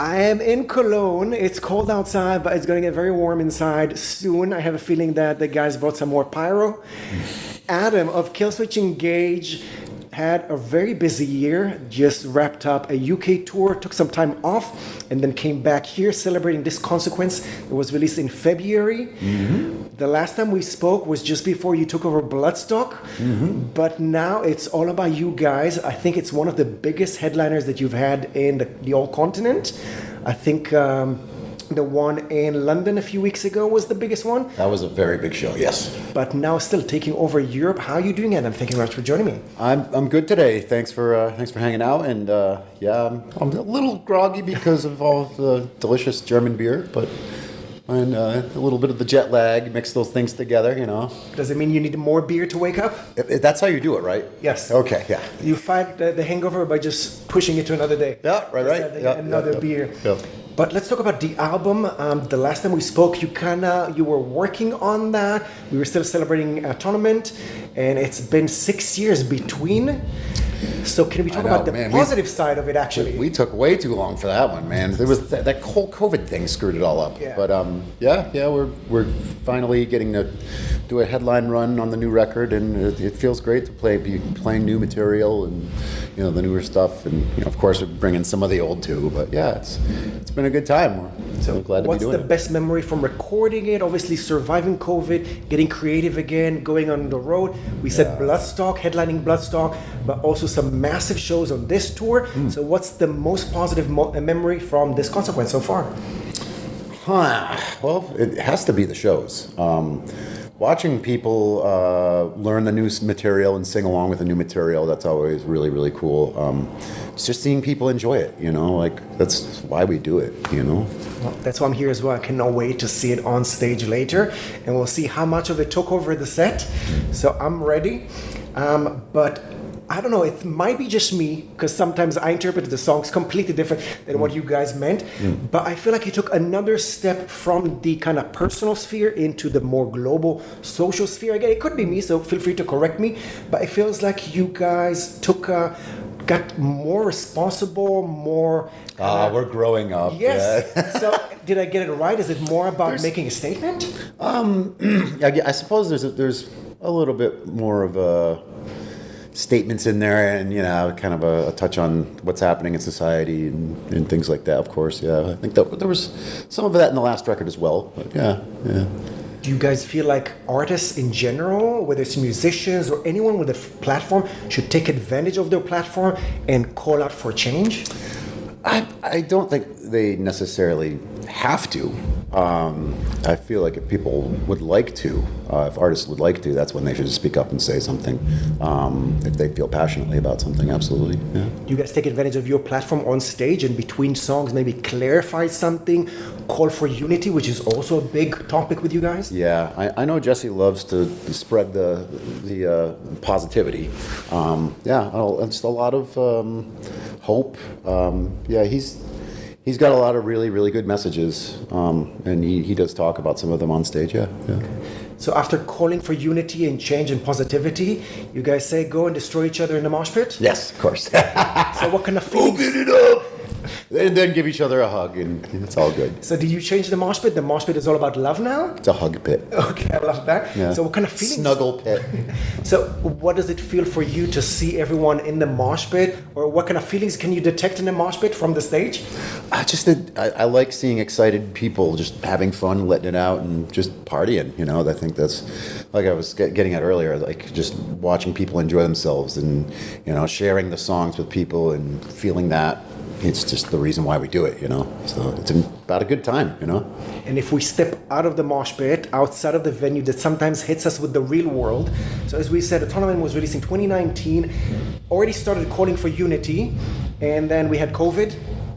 I am in Cologne. It's cold outside, but it's going to get very warm inside soon. I have a feeling that the guys brought some more pyro. Adam of Killswitch Engage had a very busy year, just wrapped up a UK tour, took some time off, and then came back here celebrating this consequence. It was released in February. Mm-hmm. The last time we spoke was just before you took over Bloodstock, but now it's all about you guys. I think it's one of the biggest headliners that you've had in the whole continent. I think the one in London a few weeks ago was the biggest one. That was a very big show, yes. But now still taking over Europe. How are you doing, Adam? Thank you very much for joining me. I'm good today. Thanks for hanging out. And I'm a little groggy because of all of the delicious German beer, but and a little bit of the jet lag, mix those things together, you know. Does it mean you need more beer to wake up? That's how you do it, right? Yes. Okay, yeah. You fight the hangover by just pushing it to another day. Yeah, right. Another beer. Yeah. But let's talk about the album. The last time we spoke, you were working on that. We were still celebrating a tournament, and it's been 6 years between. So can we talk about the positive side of it, actually? We took way too long for that one, man. There was that whole COVID thing screwed it all up. Yeah. But we're finally getting to do a headline run on the new record, and it feels great to be playing new material and the newer stuff, and of course we're bringing some of the old too. But yeah, it's been a good time. So glad to be doing it. What's the best memory from recording it? Obviously, surviving COVID, getting creative again, going on the road. We said Bloodstock, headlining Bloodstock, but also some massive shows on this tour. So what's the most positive memory from this consequence so far? Well, it has to be the shows. Watching people learn the new material and sing along with the new material, that's always really, really cool. It's just seeing people enjoy it, that's why we do it, Well, that's why I'm here as well. I cannot wait to see it on stage later, and we'll see how much of it took over the set. So I'm ready. But I don't know, it might be just me, because sometimes I interpret the songs completely different than what you guys meant, but I feel like you took another step from the kind of personal sphere into the more global social sphere. Again, it could be me, so feel free to correct me, but it feels like you guys got more responsible, more... we're growing up. Yes. Yeah. So did I get it right? Is it more about making a statement? I suppose there's a little bit more of a... statements in there, and kind of a touch on what's happening in society and things like that. Of course, I think that there was some of that in the last record as well. But yeah. Do you guys feel like artists in general, whether it's musicians or anyone with a platform, should take advantage of their platform and call out for change? I don't think they necessarily have to. I feel like if people would like to, if artists would like to, that's when they should speak up and say something. If they feel passionately about something, absolutely. Yeah. Do you guys take advantage of your platform on stage and between songs, maybe clarify something, call for unity, which is also a big topic with you guys? Yeah, I know Jesse loves to spread the positivity. Just a lot of hope. He's got a lot of really, really good messages, and he does talk about some of them on stage, yeah. So after calling for unity and change and positivity, you guys say go and destroy each other in the mosh pit? Yes, of course. So what kind of feelings? Open it up! And then give each other a hug, and it's all good. So did you change the mosh pit? The mosh pit is all about love now? It's a hug pit. Okay, I love that. Yeah. So what kind of feelings? Snuggle pit. So what does it feel for you to see everyone in the mosh pit? Or what kind of feelings can you detect in the mosh pit from the stage? I like seeing excited people just having fun, letting it out, and just partying, I think that's, like I was getting at earlier, like just watching people enjoy themselves and, sharing the songs with people and feeling that. It's just the reason why we do it, So it's about a good time, And if we step out of the mosh pit, outside of the venue that sometimes hits us with the real world. So as we said, the tournament was released in 2019, already started calling for unity, and then we had COVID,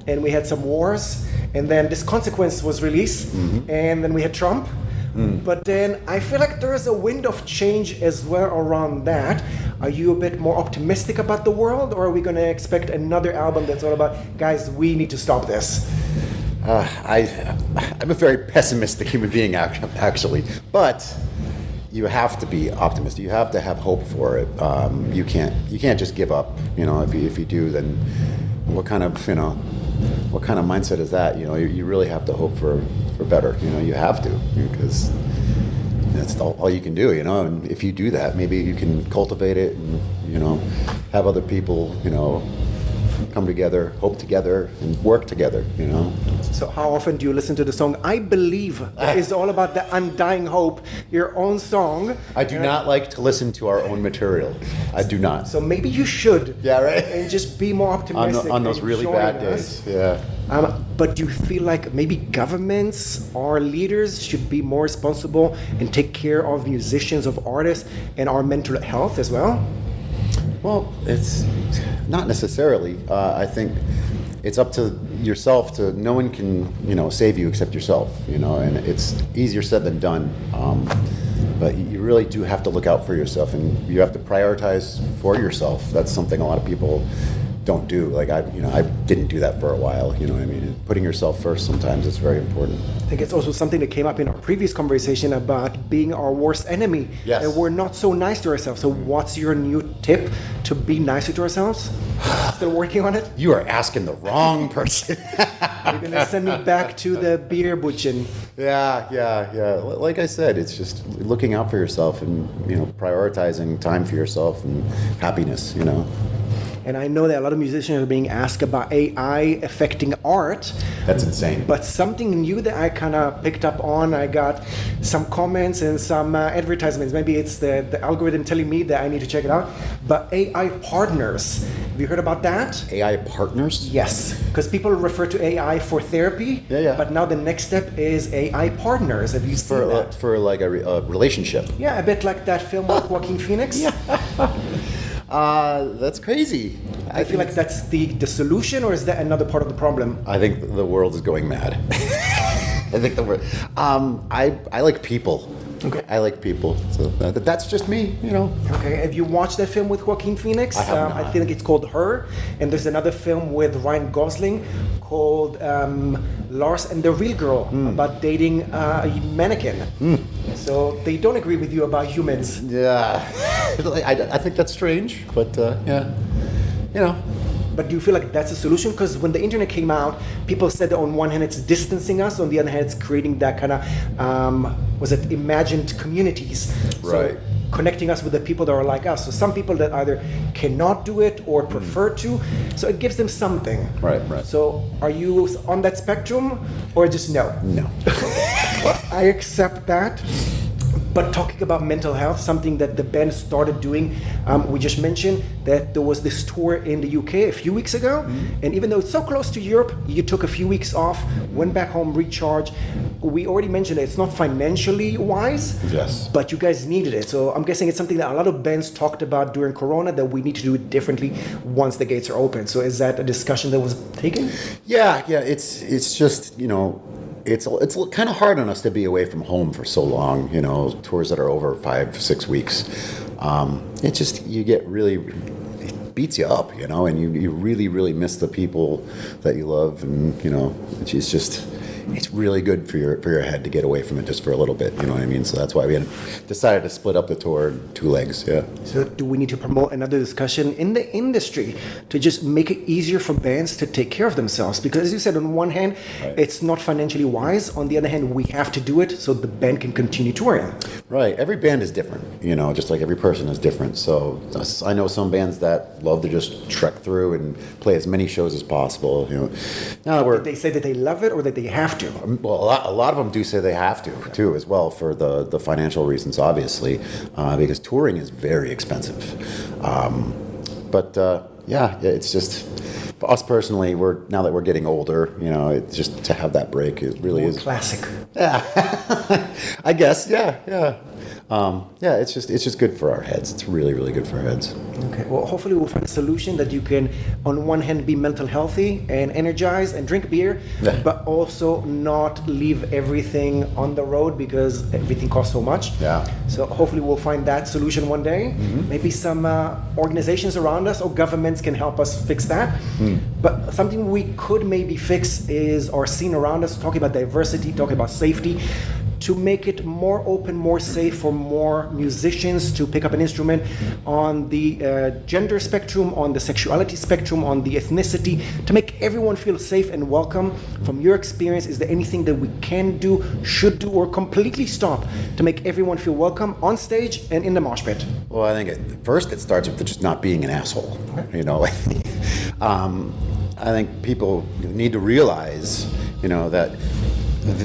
and we had some wars, and then this consequence was released, and then we had Trump. But then I feel like there is a wind of change as well around that. Are you a bit more optimistic about the world, or are we going to expect another album that's all about, guys, we need to stop this? I'm a very pessimistic human being, actually. But you have to be optimistic. You have to have hope for it. You can't just give up. If you do, then what kind of what kind of mindset is that? You really have to hope for better. You have to, because that's all you can do. And if you do that, maybe you can cultivate it and have other people come together, hope together, and work together. So how often do you listen to the song I Believe? That is all about the undying hope, your own song. I do not like to listen to our own material. I do not. So maybe you should. Yeah, right. And just be more optimistic. On those really bad days. Yeah. But do you feel like maybe governments or leaders should be more responsible and take care of musicians, of artists, and our mental health as well? Well, it's not necessarily. I think it's up to yourself no one can, save you except yourself, and it's easier said than done. But you really do have to look out for yourself, and you have to prioritize for yourself. That's something a lot of people don't do. Like I didn't do that for a while. Putting yourself first sometimes is very important. I think it's also something that came up in our previous conversation about being our worst enemy. Yes. And we're not so nice to ourselves. So what's your new tip to be nicer to ourselves? Still working on it? You are asking the wrong person. You're going to send me back to the beer butchin. Yeah. Like I said, it's just looking out for yourself and, prioritizing time for yourself and happiness, And I know that a lot of musicians are being asked about AI affecting art. That's insane. But something new that I kind of picked up on, I got some comments and some advertisements. Maybe it's the algorithm telling me that I need to check it out. But AI partners. Have you heard about that? AI partners? Yes. Because people refer to AI for therapy. Yeah. But now the next step is AI partners. Have you seen that? For like a relationship. Yeah, a bit like that film with Joaquin Phoenix. Yeah. That's crazy. I feel like that's the solution, or is that another part of the problem? I think the world is going mad. I think the world. I like people. Okay. I like people. So that's just me, Okay. Have you watched that film with Joaquin Phoenix? I have not. I think it's called Her, and there's another film with Ryan Gosling called Lars and the Real Girl about dating a mannequin. So they don't agree with you about humans. Yeah. I think that's strange, but yeah. But do you feel like that's a solution? Because when the internet came out, people said that on one hand it's distancing us, on the other hand it's creating that kind of, imagined communities. Right. So connecting us with the people that are like us. So some people that either cannot do it or prefer to. So it gives them something. Right. So are you on that spectrum or just no? No. I accept that. But talking about mental health, something that the band started doing, we just mentioned that there was this tour in the UK a few weeks ago. And even though it's so close to Europe, you took a few weeks off, went back home, recharged. We already mentioned that it's not financially wise, Yes. but you guys needed it. So I'm guessing it's something that a lot of bands talked about during Corona, that we need to do it differently once the gates are open. So is that a discussion that was taken? Yeah. It's just, it's kind of hard on us to be away from home for so long, tours that are over 5-6 weeks. It beats you up, and you really, really miss the people that you love. And, it's really good for your head to get away from it just for a little bit, you know what I mean? So that's why we decided to split up the tour in 2 legs, yeah. So do we need to promote another discussion in the industry to just make it easier for bands to take care of themselves? Because as you said, on one hand, Right. It's not financially wise. On the other hand, we have to do it so the band can continue touring. Right. Every band is different, just like every person is different. So I know some bands that love to just trek through and play as many shows as possible, Now that Did they say that they love it or that they have to? Well, a lot of them do say they have to, too, as well, for the financial reasons, obviously, because touring is very expensive. It's just, for us personally, now that we're getting older, it's just to have that break, it really is. Classic. Yeah, I guess, yeah. It's just good for our heads. It's really, really good for our heads. Okay. Well, hopefully we'll find a solution that you can, on one hand, be mental healthy and energized and drink beer, Yeah. but also not leave everything on the road because everything costs so much. Yeah. So hopefully we'll find that solution one day. Maybe some organizations around us or governments can help us fix that. But something we could maybe fix is our scene around us, talking about diversity, talking about safety. to make it more open, more safe for more musicians to pick up an instrument on the gender spectrum, on the sexuality spectrum, on the ethnicity, to make everyone feel safe and welcome. From your experience, is there anything that we can do, should do, or completely stop to make everyone feel welcome on stage and in the mosh pit? Well, I think first it starts with just not being an asshole. You know, I think people need to realize, you know, that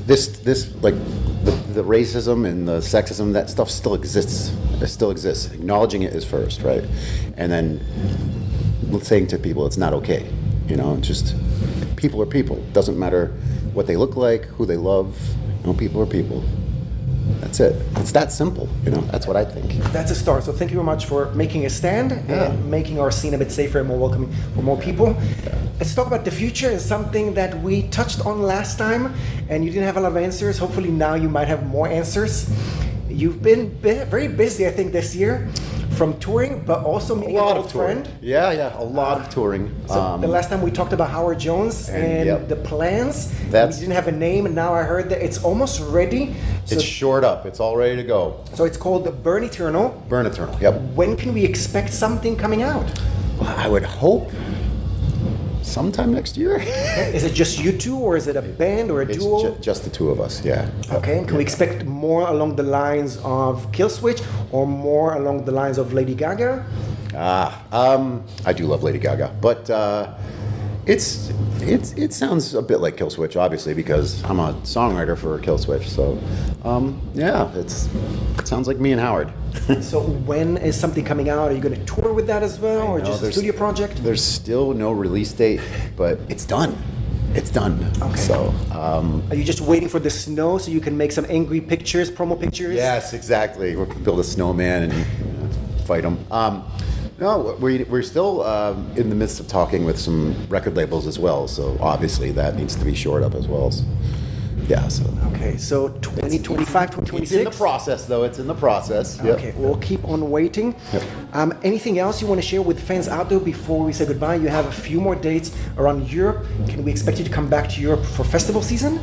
this like the racism and the sexism, that stuff still exists. It still exists. Acknowledging it is first, right? And then saying to people it's not okay. You know, just people are people. Doesn't matter what they look like, who they love. You know, people are people. That's it. It's that simple, you know. That's what I think. That's a start. So thank you very much for making a stand and making our scene a bit safer and more welcoming for more people. Let's talk about the future. It's something that we touched on last time, and you didn't have a lot of answers. Hopefully now you might have more answers. You've been very busy, I think, this year, from touring, but also meeting an old friend. Yeah, a lot of touring. So the last time we talked about Howard Jones and the plans. We didn't have a name, and now I heard that it's almost ready. So it's shored up. It's all ready to go. So it's called the Burn Eternal. Burn Eternal, yep. When can we expect something coming out? Well, I would hope sometime next year. Is it just you two, or is it a band or a duo? It's just the two of us, yeah. Okay, can we expect more along the lines of Killswitch or more along the lines of Lady Gaga? I do love Lady Gaga, but it sounds a bit like Killswitch, obviously, because I'm a songwriter for Killswitch. So, it sounds like me and Howard. So when is something coming out? Are you going to tour with that as well, or just a studio project? There's still no release date, but it's done. It's done. Okay. So, are you just waiting for the snow so you can make some angry pictures, promo pictures? Yes, exactly. We'll build a snowman and fight him. No, we're still in the midst of talking with some record labels as well. So obviously that needs to be shored up as well. So, yeah. So. Okay. So 2025, 2026. It's in the process, though. It's in the process. Yep. Okay. We'll keep on waiting. Yep. Anything else you want to share with fans out there before we say goodbye? You have a few more dates around Europe. Can we expect you to come back to Europe for festival season?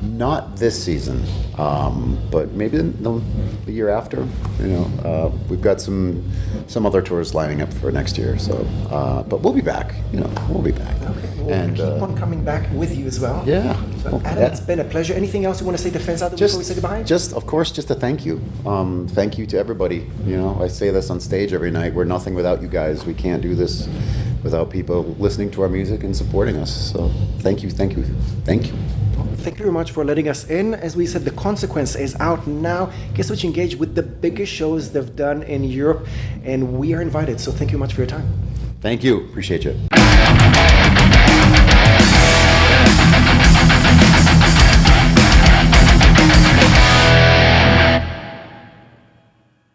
Not this season, but maybe the year after. You know, we've got some other tours lining up for next year. So, but we'll be back. You know, we'll be back. Okay. We'll keep on coming back with you as well. Yeah. So, Adam, it's been a pleasure. Anything else you want to say to fans out there before we say goodbye? Of course, just a thank you. Thank you to everybody. You know, I say this on stage every night. We're nothing without you guys. We can't do this without people listening to our music and supporting us. So, thank you. Thank you very much for letting us in. As we said, The Consequence is out now. Killswitch engaged with the biggest shows they've done in Europe, and we are invited. So thank you much for your time. Thank you. Appreciate you.